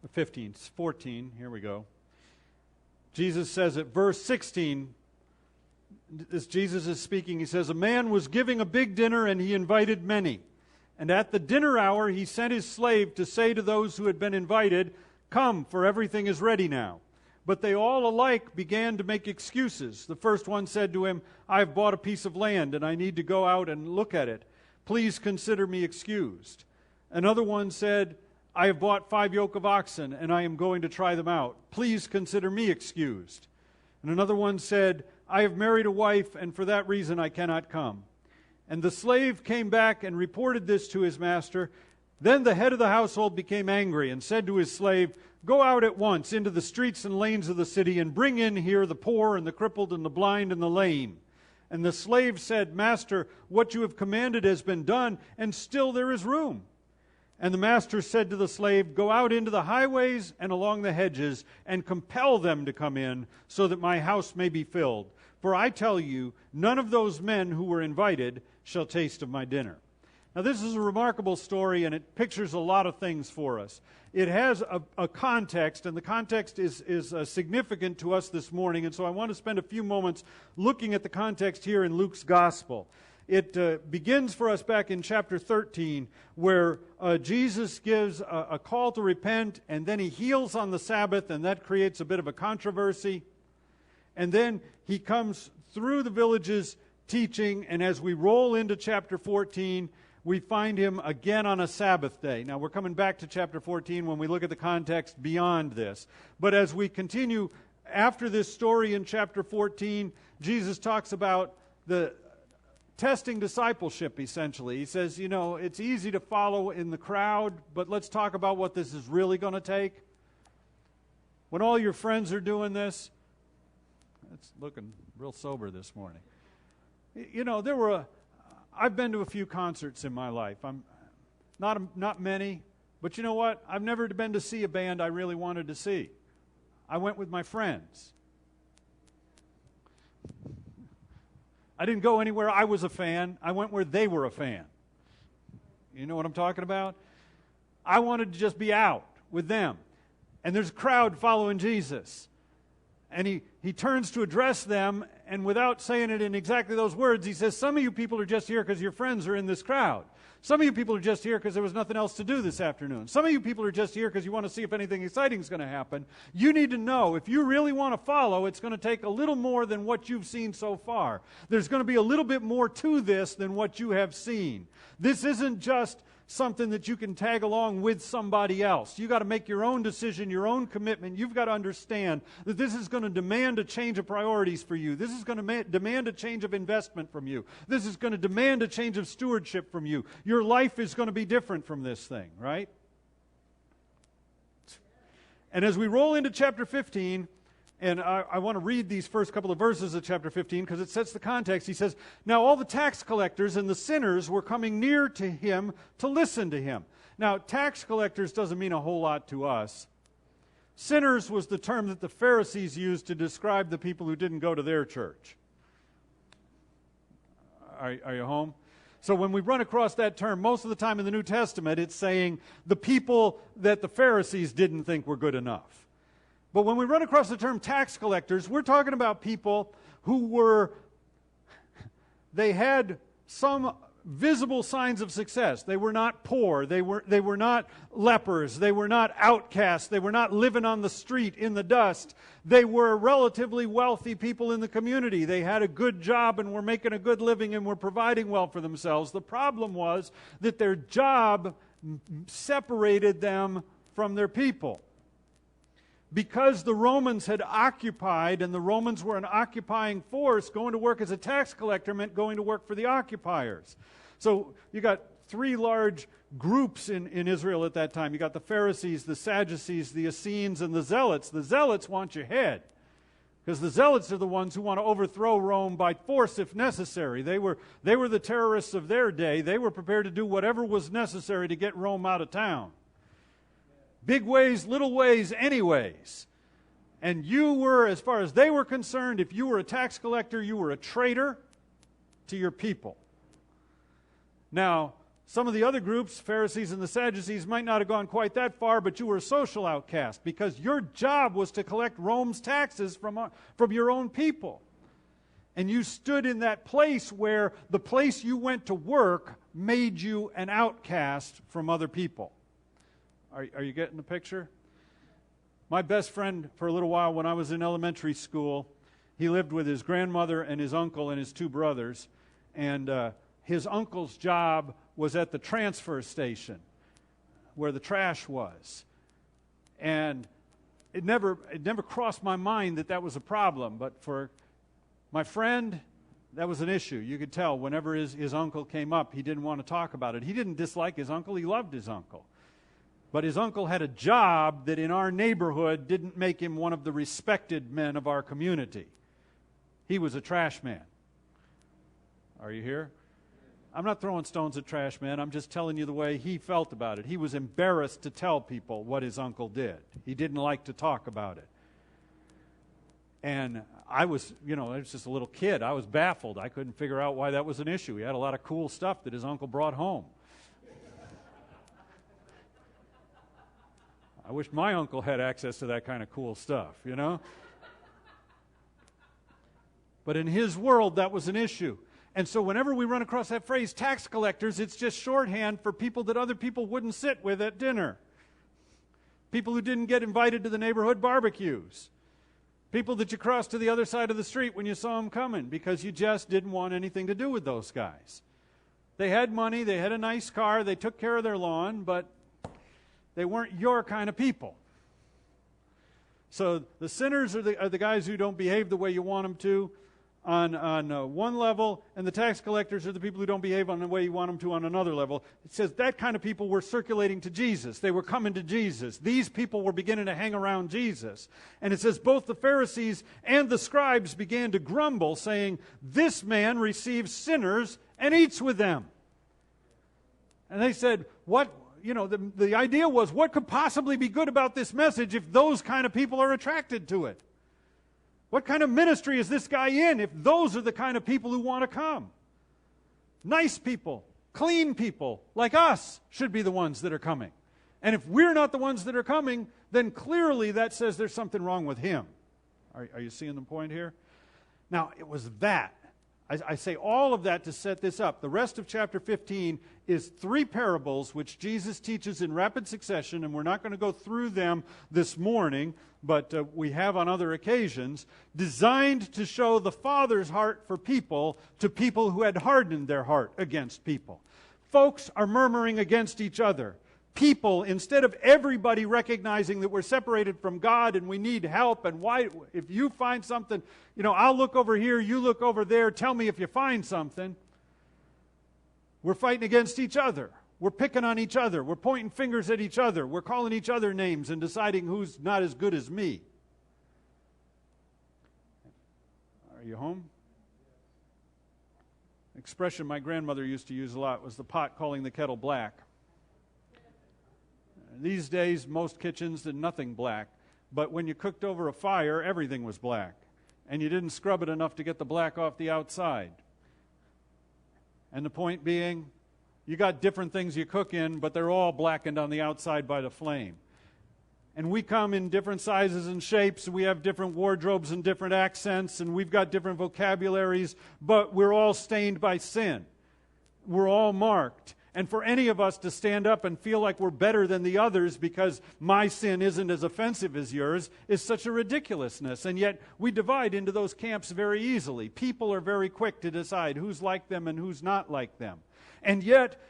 15, 14, here we go. Jesus says at verse 16, as Jesus is speaking, he says, "A man was giving a big dinner, and he invited many. And at the dinner hour he sent his slave to say to those who had been invited, 'Come, for everything is ready now.' But they all alike began to make excuses. The first one said to him, 'I have bought a piece of land, and I need to go out and look at it. Please consider me excused.' Another one said, 'I have bought 5 yoke of oxen, and I am going to try them out. Please consider me excused.' And another one said, 'I have married a wife, and for that reason I cannot come.' And the slave came back and reported this to his master. Then the head of the household became angry and said to his slave, 'Go out at once into the streets and lanes of the city and bring in here the poor and the crippled and the blind and the lame.' And the slave said, 'Master, what you have commanded has been done, and still there is room.' And the master said to the slave, 'Go out into the highways and along the hedges and compel them to come in, so that my house may be filled. For I tell you, none of those men who were invited shall taste of my dinner.'" Now this is a remarkable story, and it pictures a lot of things for us. It has a context, and the context is significant to us this morning, and so I want to spend a few moments looking at the context here in Luke's Gospel. It begins for us back in chapter 13, where Jesus gives a call to repent, and then he heals on the Sabbath, and that creates a bit of a controversy. And then he comes through the villages teaching, and as we roll into chapter 14, we find him again on a Sabbath day. Now, we're coming back to chapter 14 when we look at the context beyond this. But as we continue after this story in chapter 14, Jesus talks about the testing discipleship, essentially. He says, you know, it's easy to follow in the crowd, but let's talk about what this is really going to take. When all your friends are doing this, it's looking real sober this morning. You know, I've been to a few concerts in my life. I'm not many, but you know what? I've never been to see a band I really wanted to see. I went with my friends. I didn't go anywhere I was a fan. I went where they were a fan. You know what I'm talking about? I wanted to just be out with them. And there's a crowd following Jesus. And he turns to address them, and without saying it in exactly those words, he says, "Some of you people are just here because your friends are in this crowd. Some of you people are just here because there was nothing else to do this afternoon. Some of you people are just here because you want to see if anything exciting is going to happen. You need to know, if you really want to follow, it's going to take a little more than what you've seen so far. There's going to be a little bit more to this than what you have seen. This isn't just something that you can tag along with somebody else. You've got to make your own decision, your own commitment. You've got to understand that this is going to demand a change of priorities for you. This is going to demand a change of investment from you. This is going to demand a change of stewardship from you. Your life is going to be different from this thing, right? And as we roll into chapter 15, and I want to read these first couple of verses of chapter 15 because it sets the context. He says, "Now all the tax collectors and the sinners were coming near to him to listen to him." Now, tax collectors doesn't mean a whole lot to us. Sinners was the term that the Pharisees used to describe the people who didn't go to their church. Are you home? So when we run across that term, most of the time in the New Testament, it's saying the people that the Pharisees didn't think were good enough. But when we run across the term tax collectors, we're talking about people who they had some visible signs of success. They were not poor. They were not lepers. They were not outcasts. They were not living on the street in the dust. They were relatively wealthy people in the community. They had a good job and were making a good living and were providing well for themselves. The problem was that their job separated them from their people. Because the Romans had occupied, and the Romans were an occupying force, going to work as a tax collector meant going to work for the occupiers. So you got three large groups in Israel at that time. You got the Pharisees, the Sadducees, the Essenes, and the Zealots. The Zealots want your head, because the Zealots are the ones who want to overthrow Rome by force if necessary. They were the terrorists of their day. They were prepared to do whatever was necessary to get Rome out of town. Big ways, little ways, anyways. And you were, as far as they were concerned, if you were a tax collector, you were a traitor to your people. Now, Some of the other groups, Pharisees and the Sadducees, might not have gone quite that far, but you were a social outcast because your job was to collect Rome's taxes from your own people. And you stood in that place where the place you went to work made you an outcast from other people. Are you getting the picture? My best friend for a little while when I was in elementary school, he lived with his grandmother and his uncle and his two brothers. And his uncle's job was at the transfer station where the trash was. And it never crossed my mind that was a problem. But for my friend, that was an issue. You could tell whenever his uncle came up, he didn't want to talk about it. He didn't dislike his uncle. He loved his uncle. But his uncle had a job that in our neighborhood didn't make him one of the respected men of our community. He was a trash man. Are you here? I'm not throwing stones at trash men. I'm just telling you the way he felt about it. He was embarrassed to tell people what his uncle did. He didn't like to talk about it. And I was just a little kid. I was baffled. I couldn't figure out why that was an issue. He had a lot of cool stuff that his uncle brought home. I wish my uncle had access to that kind of cool stuff, you know? But in his world, that was an issue. And so whenever we run across that phrase, tax collectors, it's just shorthand for people that other people wouldn't sit with at dinner. People who didn't get invited to the neighborhood barbecues. People that you crossed to the other side of the street when you saw them coming because you just didn't want anything to do with those guys. They had money, they had a nice car, they took care of their lawn, but they weren't your kind of people. So the sinners are the guys who don't behave the way you want them to on one level, and the tax collectors are the people who don't behave on the way you want them to on another level. It says that kind of people were circulating to Jesus. They were coming to Jesus. These people were beginning to hang around Jesus. And it says both the Pharisees and the scribes began to grumble, saying, "This man receives sinners and eats with them." And they said, the idea was, what could possibly be good about this message if those kind of people are attracted to it? What kind of ministry is this guy in if those are the kind of people who want to come? Nice people, clean people like us should be the ones that are coming. And if we're not the ones that are coming, then clearly that says there's something wrong with him. Are you seeing the point here? Now, it was that. I say all of that to set this up. The rest of chapter 15 is 3 parables which Jesus teaches in rapid succession, and we're not going to go through them this morning, but we have on other occasions, designed to show the Father's heart for people to people who had hardened their heart against people. Folks are murmuring against each other. People, instead of everybody recognizing that we're separated from God and we need help, and why, if you find something, I'll look over here, you look over there, tell me if you find something. We're fighting against each other. We're picking on each other. We're pointing fingers at each other. We're calling each other names and deciding who's not as good as me. Are you home? Expression my grandmother used to use a lot was the pot calling the kettle black. These days, most kitchens did nothing black. But when you cooked over a fire, everything was black. And you didn't scrub it enough to get the black off the outside. And the point being, you got different things you cook in, but they're all blackened on the outside by the flame. And we come in different sizes and shapes. We have different wardrobes and different accents, and we've got different vocabularies, but we're all stained by sin. We're all marked. And for any of us to stand up and feel like we're better than the others because my sin isn't as offensive as yours is such a ridiculousness. And yet we divide into those camps very easily. People are very quick to decide who's like them and who's not like them. And yet,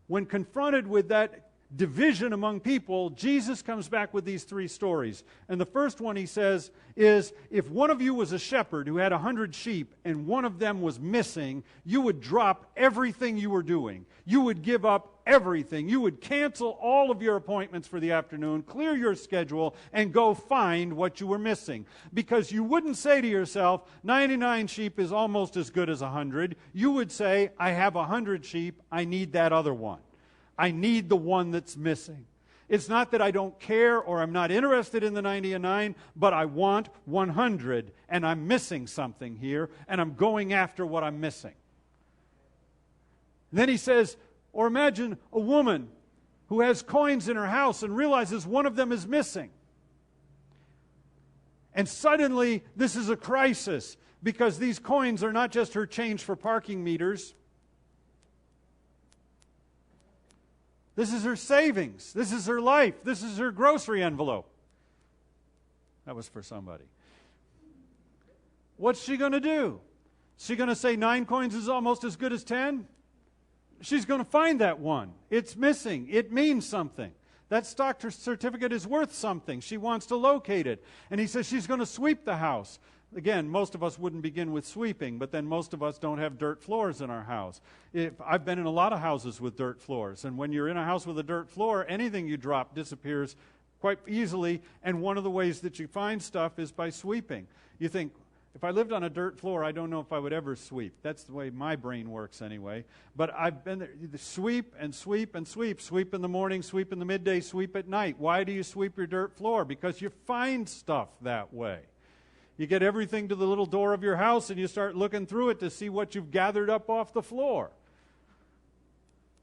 when confronted with that division among people, Jesus comes back with these 3 stories. And the first one he says is, if one of you was a shepherd who had 100 sheep and one of them was missing, you would drop everything you were doing. You would give up everything. You would cancel all of your appointments for the afternoon, clear your schedule, and go find what you were missing. Because you wouldn't say to yourself, 99 sheep is almost as good as 100. You would say, I have 100 sheep, I need that other one. I need the one that's missing. It's not that I don't care or I'm not interested in the 99, but I want 100, and I'm missing something here, and I'm going after what I'm missing. Then he says, Or imagine a woman who has coins in her house and realizes one of them is missing. And suddenly, this is a crisis because these coins are not just her change for parking meters. This is her savings. This is her life. This is her grocery envelope. That was for somebody. What's she going to do? Is she going to say 9 coins is almost as good as 10? She's going to find that one. It's missing. It means something. That stock certificate is worth something. She wants to locate it. And he says she's going to sweep the house. Again, most of us wouldn't begin with sweeping, but then most of us don't have dirt floors in our house. I've been in a lot of houses with dirt floors, and when you're in a house with a dirt floor, anything you drop disappears quite easily, and one of the ways that you find stuff is by sweeping. You think, if I lived on a dirt floor, I don't know if I would ever sweep. That's the way my brain works anyway. But I've been there. Sweep and sweep and sweep. Sweep in the morning, sweep in the midday, sweep at night. Why do you sweep your dirt floor? Because you find stuff that way. You get everything to the little door of your house and you start looking through it to see what you've gathered up off the floor.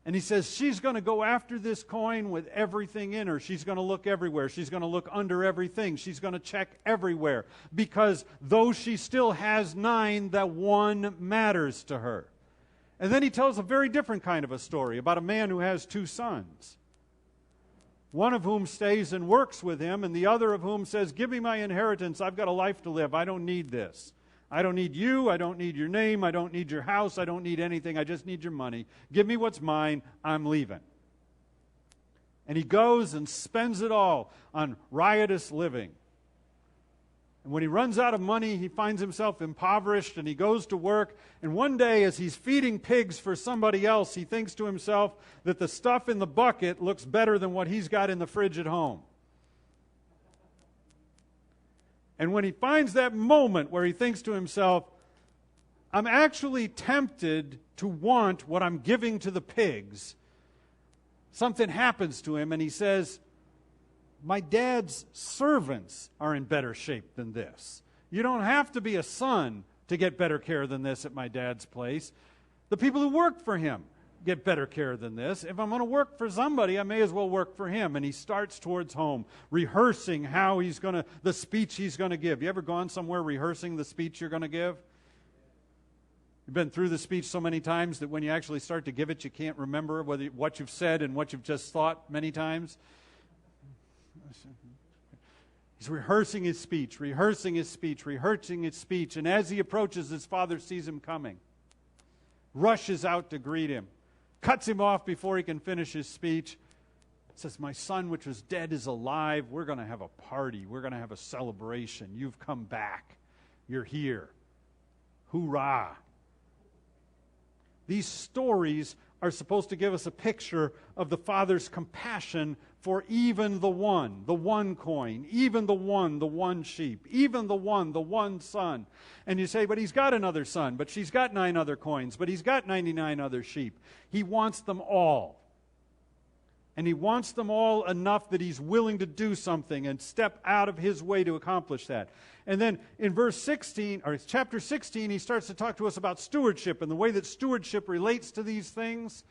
And he says she's going to go after this coin with everything in her. She's going to look everywhere. She's going to look under everything. She's going to check everywhere. Because though she still has 9, that one matters to her. And then he tells a very different kind of a story about a man who has 2 sons. One of whom stays and works with him, and the other of whom says, give me my inheritance. I've got a life to live. I don't need this. I don't need you. I don't need your name. I don't need your house. I don't need anything. I just need your money. Give me what's mine. I'm leaving. And he goes and spends it all on riotous living. And when he runs out of money, he finds himself impoverished, and he goes to work. And one day, as he's feeding pigs for somebody else, he thinks to himself that the stuff in the bucket looks better than what he's got in the fridge at home. And when he finds that moment where he thinks to himself, I'm actually tempted to want what I'm giving to the pigs, something happens to him, and he says, my dad's servants are in better shape than this. You don't have to be a son to get better care than this at my dad's place. The people who work for him get better care than this. If I'm going to work for somebody, I may as well work for him. And he starts towards home, rehearsing how the speech he's going to give. You ever gone somewhere rehearsing the speech you're going to give? You've been through the speech so many times that when you actually start to give it, you can't remember what you've said and what you've just thought many times. He's rehearsing his speech, rehearsing his speech, rehearsing his speech. And as he approaches, his father sees him coming, rushes out to greet him, cuts him off before he can finish his speech, says, my son, which was dead, is alive. We're going to have a party. We're going to have a celebration. You've come back. You're here. Hoorah. These stories are supposed to give us a picture of the Father's compassion for even the one coin, even the one sheep, even the one son. And you say, but he's got another son, but she's got 9 other coins, but he's got 99 other sheep. He wants them all. And he wants them all enough that he's willing to do something and step out of his way to accomplish that. And then in chapter 16, he starts to talk to us about stewardship and the way that stewardship relates to these things.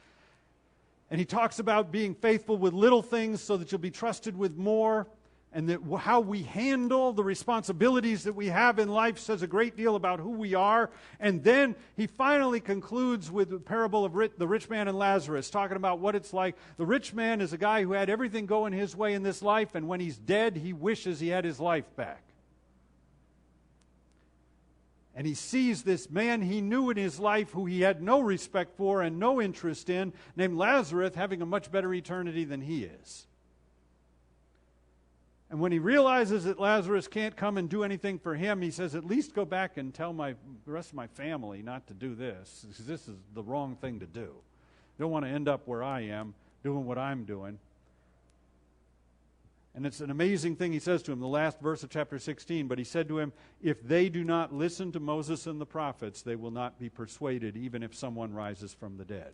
And he talks about being faithful with little things so that you'll be trusted with more. And that how we handle the responsibilities that we have in life says a great deal about who we are. And then he finally concludes with the parable of the rich man and Lazarus, talking about what it's like. The rich man is a guy who had everything going his way in this life, and when he's dead, he wishes he had his life back. And he sees this man he knew in his life who he had no respect for and no interest in, named Lazarus, having a much better eternity than he is. And when he realizes that Lazarus can't come and do anything for him, he says, at least go back and tell the rest of my family not to do this, because this is the wrong thing to do. Don't want to end up where I am, doing what I'm doing. And it's an amazing thing he says to him, the last verse of chapter 16. But he said to him, if they do not listen to Moses and the prophets, they will not be persuaded, even if someone rises from the dead.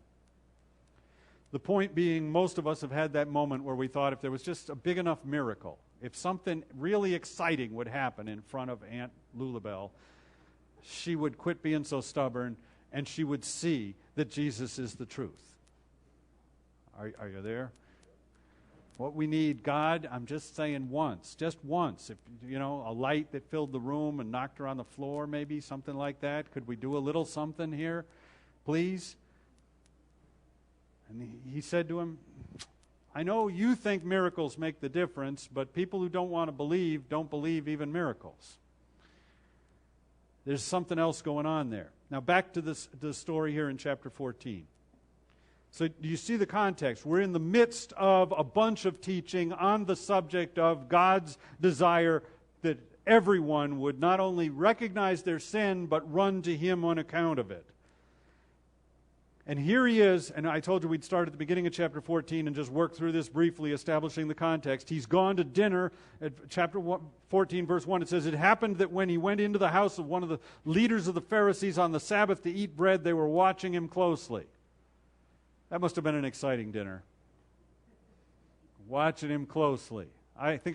The point being, most of us have had that moment where we thought if there was just a big enough miracle, if something really exciting would happen in front of Aunt Lulabelle, she would quit being so stubborn and she would see that Jesus is the truth. Are you there? What we need, God, I'm just saying just once. If, a light that filled the room and knocked her on the floor, maybe, something like that. Could we do a little something here, please? And he said to him, I know you think miracles make the difference, but people who don't want to believe don't believe even miracles. There's something else going on there. Now back to the story here in chapter 14. So do you see the context? We're in the midst of a bunch of teaching on the subject of God's desire that everyone would not only recognize their sin, but run to Him on account of it. And here he is, and I told you we'd start at the beginning of chapter 14 and just work through this briefly, establishing the context. He's gone to dinner. At chapter 14, verse 1, it says, It happened that when he went into the house of one of the leaders of the Pharisees on the Sabbath to eat bread, they were watching him closely. That must have been an exciting dinner. Watching him closely. I think